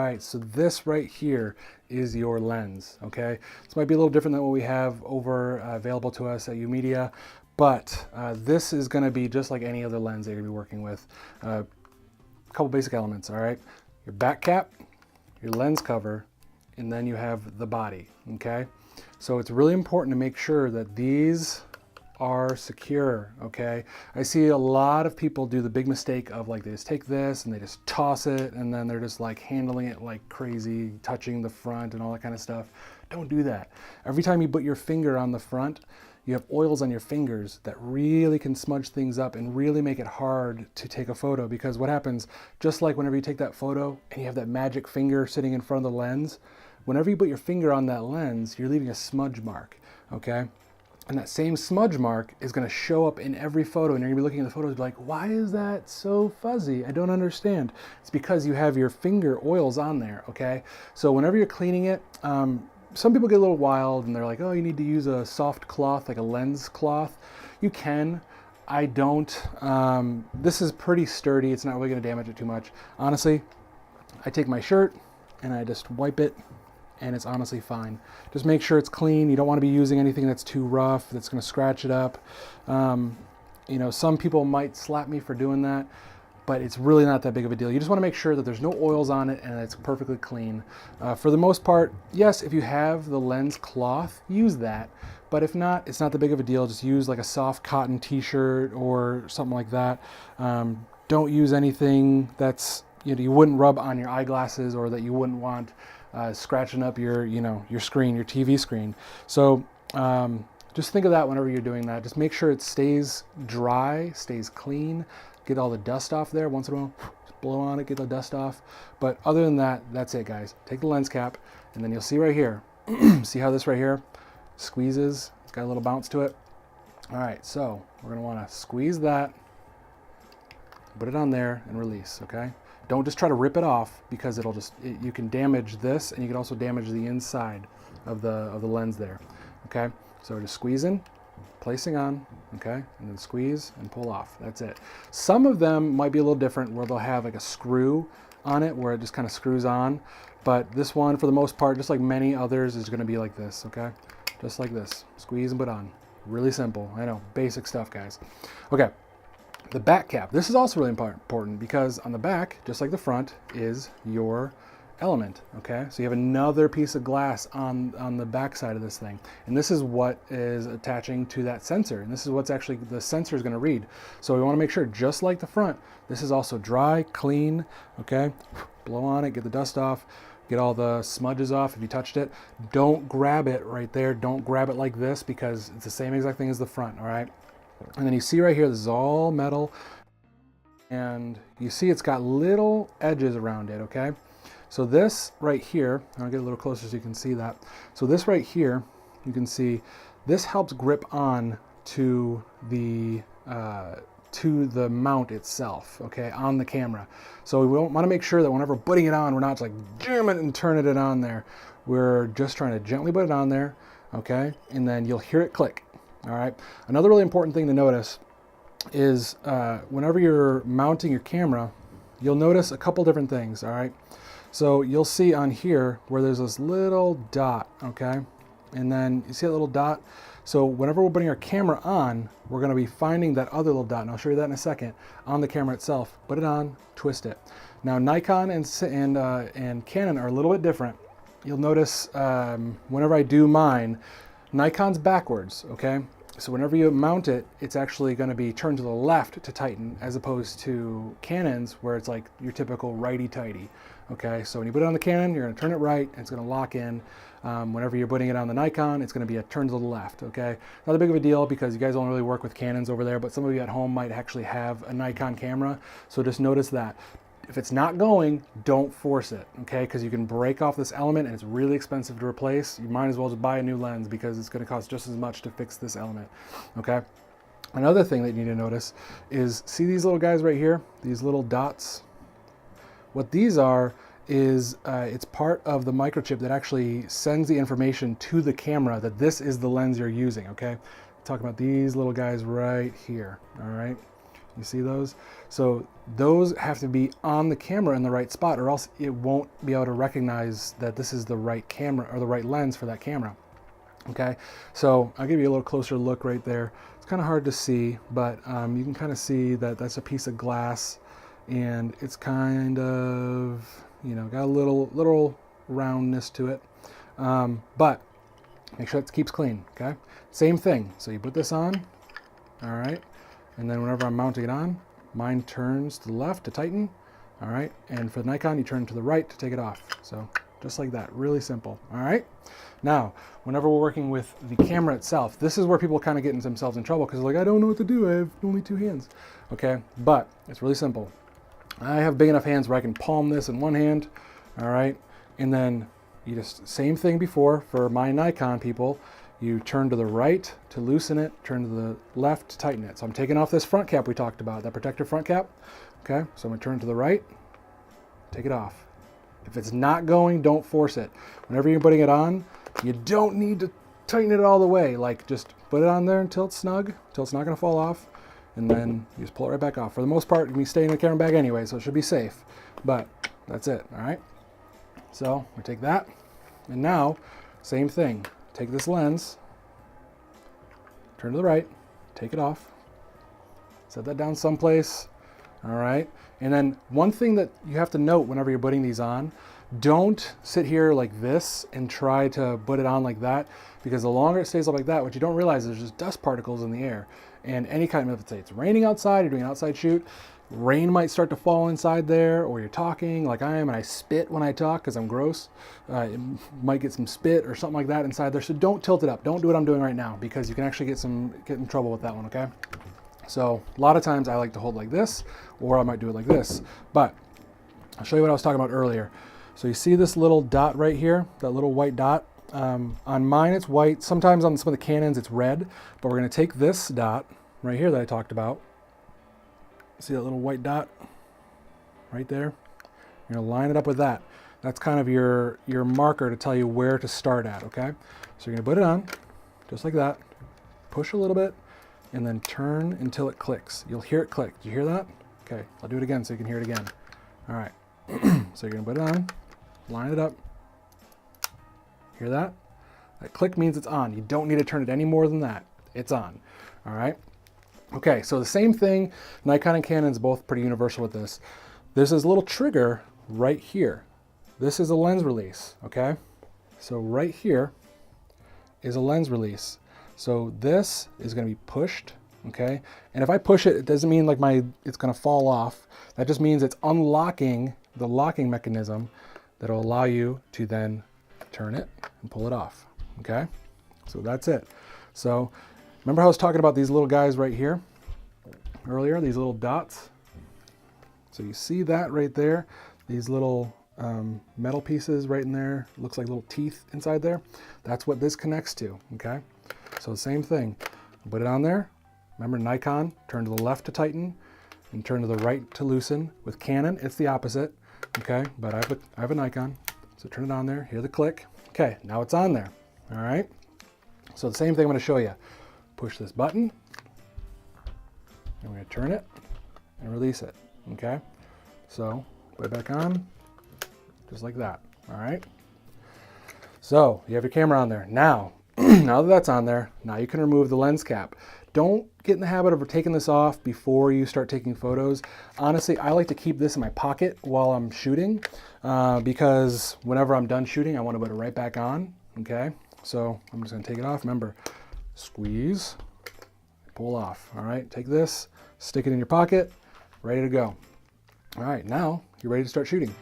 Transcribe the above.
right, so this right here is your lens, okay? This might be a little different than what we have over available to us at UMedia, but this is gonna be just like any other lens that you're gonna be working with. A couple basic elements, all right? Your back cap, your lens cover, and then you have the body, okay? So it's really important to make sure that these are secure, okay? I see a lot of people do the big mistake of like they just take this and they just toss it and then they're just like handling it like crazy, touching the front and all that kind of stuff. Don't do that. Every time you put your finger on the front, you have oils on your fingers that really can smudge things up and really make it hard to take a photo, because what happens, just like whenever you take that photo and you have that magic finger sitting in front of the lens, whenever you put your finger on that lens, you're leaving a smudge mark, okay? And that same smudge mark is gonna show up in every photo, and you're gonna be looking at the photos and be like, why is that so fuzzy? I don't understand. It's because you have your finger oils on there, okay? So whenever you're cleaning it, some people get a little wild and they're like, oh, you need to use a soft cloth, like a lens cloth. You can. I don't. This is pretty sturdy. It's not really gonna damage it too much. Honestly, I take my shirt and I just wipe it, and it's honestly fine. Just make sure it's clean. You don't want to be using anything that's too rough, that's going to scratch it up. You know, some people might slap me for doing that, but it's really not that big of a deal. You just want to make sure that there's no oils on it and it's perfectly clean. For the most part, yes, if you have the lens cloth, use that. But if not, it's not that big of a deal. Just use like a soft cotton t-shirt or something like that. Don't use anything that's, you know, you wouldn't rub on your eyeglasses, or that you wouldn't want scratching up your, you know, your screen, your TV screen. So just think of that whenever you're doing that. Just make sure it stays dry, stays clean. Get all the dust off there. Once in a while, just blow on it, get the dust off. But other than that, that's it, guys. Take the lens cap, and then you'll see right here. See how this right here squeezes? It's got a little bounce to it. All right, so we're gonna wanna squeeze that, put it on there, and release, okay? Don't just try to rip it off, because you can damage this, and you can also damage the inside of the lens there, okay? So we're just squeezing, placing on, okay? And then squeeze and pull off, that's it. Some of them might be a little different, where they'll have like a screw on it, where it just kind of screws on. But this one, for the most part, just like many others, is gonna be like this, okay? Just like this, squeeze and put on. Really simple, I know, basic stuff, guys. Okay. The back cap. This is also really important, because on the back, just like the front, is your element, okay? So you have another piece of glass on the back side of this thing. And this is what is attaching to that sensor. And this is what's actually the sensor is gonna read. So we wanna make sure, just like the front, this is also dry, clean, okay? Blow on it, get the dust off, get all the smudges off if you touched it. Don't grab it right there. Don't grab it like this, because it's the same exact thing as the front, all right? And then you see right here, this is all metal, and you see it's got little edges around it, okay? So this right here, I'll get a little closer so you can see that. So this right here, you can see, this helps grip on to the mount itself, okay, on the camera. So we want to make sure that whenever we're putting it on, we're not just like jamming it and turning it on there. We're just trying to gently put it on there, okay? And then you'll hear it click. All right. Another really important thing to notice is whenever you're mounting your camera, you'll notice a couple different things. All right. So you'll see on here where there's this little dot. Okay. And then you see that little dot. So whenever we're putting our camera on, we're going to be finding that other little dot, and I'll show you that in a second, on the camera itself. Put it on, twist it. Now Nikon and Canon are a little bit different. You'll notice whenever I do mine, Nikon's backwards, okay? So whenever you mount it, it's actually going to be turned to the left to tighten, as opposed to Canon's, where it's like your typical righty-tighty, okay? So when you put it on the Canon, you're going to turn it right, and it's going to lock in. Whenever you're putting it on the Nikon, it's going to be a turn to the left, okay? Not a big of a deal, because you guys don't really work with Canons over there, but some of you at home might actually have a Nikon camera, so just notice that. If it's not going, don't force it, okay? Because you can break off this element, and it's really expensive to replace. You might as well just buy a new lens, because it's going to cost just as much to fix this element, okay? Another thing that you need to notice is, see these little guys right here? These little dots? What these are is it's part of the microchip that actually sends the information to the camera that this is the lens you're using, okay? I'm talking about these little guys right here, all right? You see those? So those have to be on the camera in the right spot, or else it won't be able to recognize that this is the right camera or the right lens for that camera. Okay, so I'll give you a little closer look right there. It's kind of hard to see, but you can kind of see that that's a piece of glass, and it's kind of, you know, got a little roundness to it, but make sure it keeps clean. Okay, same thing. So you put this on, all right, and then whenever I'm mounting it on, mine turns to the left to tighten, all right, and for the Nikon, you turn to the right to take it off. So just like that, really simple. All right. Now, whenever we're working with the camera itself, this is where people kind of get themselves in trouble because like, I don't know what to do. I have only 2 hands. Okay, but it's really simple. I have big enough hands where I can palm this in one hand. All right, and then you just, same thing before for my Nikon people, you turn to the right to loosen it, turn to the left to tighten it. So I'm taking off this front cap we talked about, that protective front cap. Okay, so I'm gonna turn to the right, take it off. If it's not going, don't force it. Whenever you're putting it on, you don't need to tighten it all the way. Like, just put it on there until it's snug, until it's not gonna fall off, and then you just pull it right back off. For the most part, you can stay in the camera bag anyway, so it should be safe. But that's it, all right? So we take that, and now, same thing. Take this lens, turn to the right, take it off, set that down someplace, all right? And then one thing that you have to note whenever you're putting these on, don't sit here like this and try to put it on like that, because the longer it stays up like that, what you don't realize is there's just dust particles in the air. And any kind of, let's say it's raining outside, you're doing an outside shoot, rain might start to fall inside there, or you're talking like I am and I spit when I talk because I'm gross. It might get some spit or something like that inside there. So don't tilt it up. Don't do what I'm doing right now, because you can actually get in trouble with that one, okay? So a lot of times I like to hold like this, or I might do it like this. But I'll show you what I was talking about earlier. So you see this little dot right here, that little white dot? On mine it's white. Sometimes on some of the Canons it's red. But we're going to take this dot right here that I talked about. See that little white dot right there? You're going to line it up with that. That's kind of your marker to tell you where to start at, okay? So you're going to put it on, just like that. Push a little bit, and then turn until it clicks. You'll hear it click. Do you hear that? Okay, I'll do it again so you can hear it again. All right, so you're gonna put it on, line it up. Hear that? That click means it's on. You don't need to turn it any more than that. It's on, all right? Okay, so the same thing, Nikon and Canon's both pretty universal with this. There's this little trigger right here. This is a lens release, okay? So right here is a lens release. So this is going to be pushed, okay? And if I push it, it doesn't mean like it's going to fall off. That just means it's unlocking the locking mechanism that will allow you to then turn it and pull it off, okay? So that's it. So remember how I was talking about these little guys right here earlier, these little dots? So you see that right there, these little metal pieces right in there, looks like little teeth inside there. That's what this connects to, okay? So the same thing, put it on there. Remember Nikon, turn to the left to tighten and turn to the right to loosen. With Canon, it's the opposite, okay? But I have a Nikon, so turn it on there, hear the click. Okay, now it's on there, all right? So the same thing I'm gonna show you. Push this button, and we're gonna turn it and release it, okay? So put it back on, just like that, all right? So you have your camera on there. Now, now that that's on there, now you can remove the lens cap. Don't get in the habit of taking this off before you start taking photos. Honestly, I like to keep this in my pocket while I'm shooting because whenever I'm done shooting, I want to put it right back on, okay? So I'm just gonna take it off. Remember, squeeze, pull off, all right? Take this, stick it in your pocket, ready to go. All right, now you're ready to start shooting.